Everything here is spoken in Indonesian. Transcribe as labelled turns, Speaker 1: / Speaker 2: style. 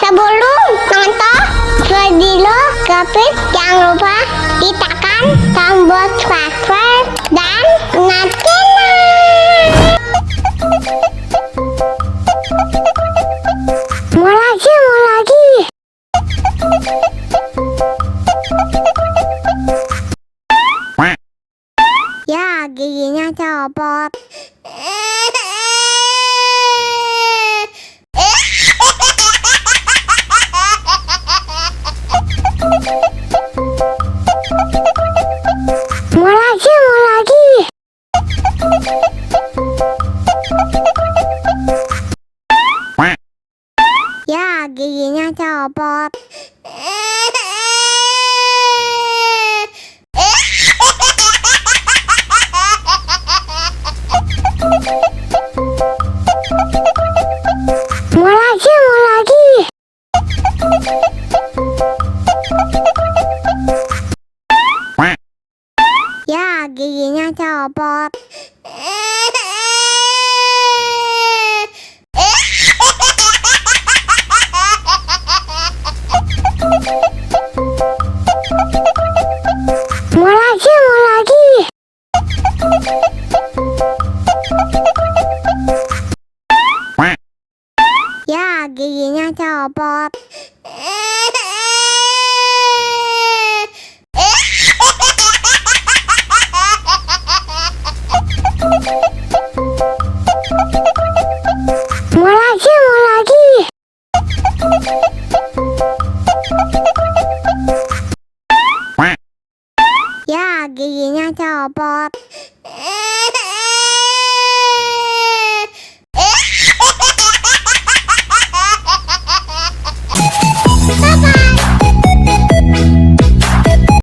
Speaker 1: Sebelum nonton video Gapit, jangan lupa tekan tombol subscribe dan nyalakan. Mau lagi. Ya, giginya copot. Mau lagi. Ya, giginya copot. Mau lagi. Ya, giginya copot. Mau lagi. Ya, giginya copot. Mau lagi. Ya, giginya copot.